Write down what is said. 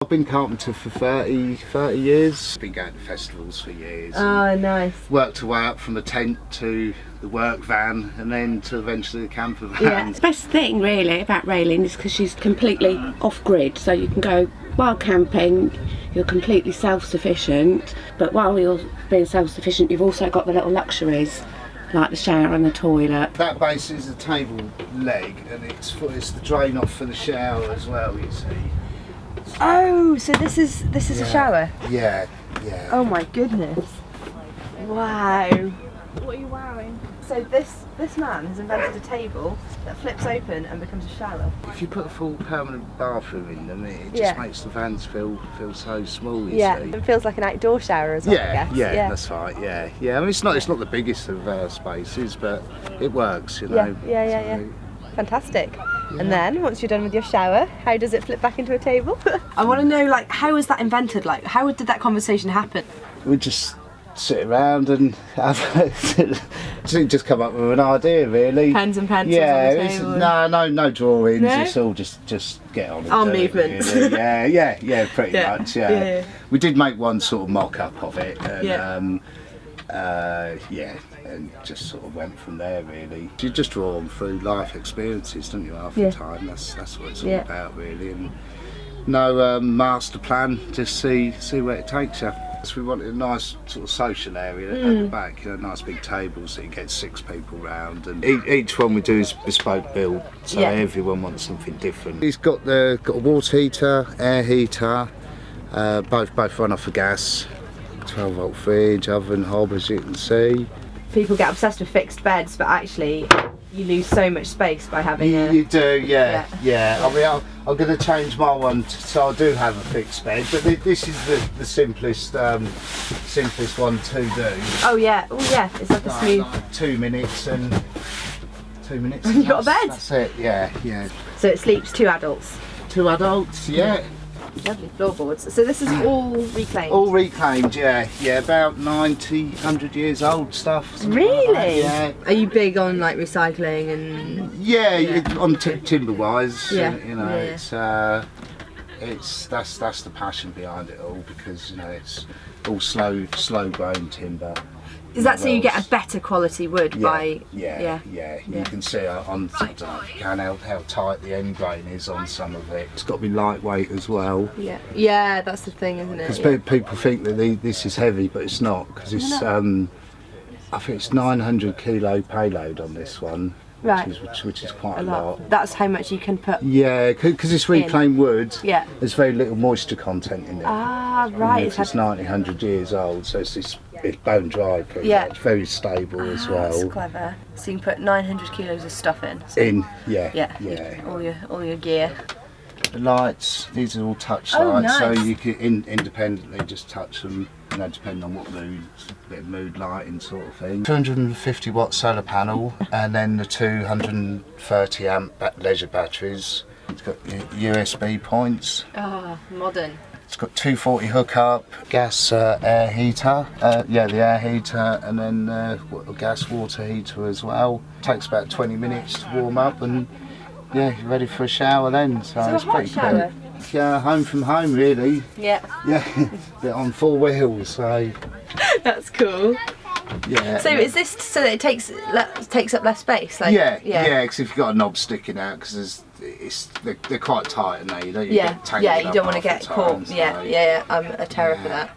I've been carpenter for 30 years. Been going to festivals for years. Oh, nice. Worked away up from the tent to the work van and then to eventually the camper van. Yeah, the best thing really about Raylene is because she's completely off-grid, so you can go while camping, you're completely self-sufficient, but while you're being self-sufficient you've also got the little luxuries like the shower and the toilet. That base is the table leg and it's the drain off for the shower as well, you see. Oh, so this is a shower? Yeah, yeah. Oh my goodness. Wow. What are you wearing? So this man has invented a table that flips open and becomes a shower. If you put a full permanent bathroom in them, it just makes the vans feel so small, you see. It feels like an outdoor shower as well, I guess. Yeah, that's right, yeah. I mean, it's not the biggest of spaces, but it works, you know. Yeah. Fantastic. Yeah. And then, once you're done with your shower, how does it flip back into a table? I want to know, like, how was that invented? Like, how did that conversation happen? We just sit around and just come up with an idea, really. Pens and pencils on the table. No drawings. No? It's all just get on. Arm movements. Really. Yeah, pretty much. Yeah. We did make one sort of mock-up of it, and and just sort of went from there, really. You just draw them through life experiences, don't you? Half the time, that's what it's all about, really. And no master plan, just see where it takes you. So we wanted a nice sort of social area at the back, nice big table so you get 6 people round, and each one we do is bespoke build, so everyone wants something different. He's got a water heater, air heater, both run off of gas, 12-volt fridge, oven, hob, as you can see. People get obsessed with fixed beds, but actually you lose so much space by having You do, yeah. I mean, I'm going to change my one, so I do have a fixed bed, but this is the simplest one to do. Oh yeah, it's like a smooth... Like 2 minutes and... 2 minutes. You got a bed? That's it, yeah. So it sleeps 2 adults? 2 adults, yeah. Lovely floorboards. So this is all reclaimed? All reclaimed, yeah, about 90, 100 years old stuff. Really? Like that, Are you big on like recycling and? Yeah. On timber wise, it's that's the passion behind it all, because it's all slow grown timber. Is that so you get a better quality wood by? Yeah. You can see on, I don't know if you can, how tight the end grain is on some of it. It's got to be lightweight as well. Yeah, that's the thing, isn't it? Because people think that this is heavy, but it's not. Because it's I think it's 900 kilo payload on this one. Right. Which is quite a lot. That's how much you can put. Yeah, because it's reclaimed wood. Yeah. There's very little moisture content in it. Ah, right. It's 100 years old, so it's bone dry pretty much. Very stable as well. That's clever. So you can put 900 kilos of stuff in. So all your gear. The lights, these are all touch lights, so you can independently just touch them, depending on what mood, a bit of mood lighting sort of thing. 250 watt solar panel, and then the 230 amp leisure batteries. It's got USB points. Ah, modern. It's got 240 hookup, gas air heater, the air heater, and then gas water heater as well. Takes about 20 minutes to warm up, and you're ready for a shower then. So it's pretty shower. Quick. Home from home, really. Yeah. Bit on 4 wheels, so. That's cool. Yeah. So is this so that it takes up less space? Like, yeah. Because if you've got a knob sticking out, because they're quite tight, and you don't you don't want to get caught. So, I'm a terror for that.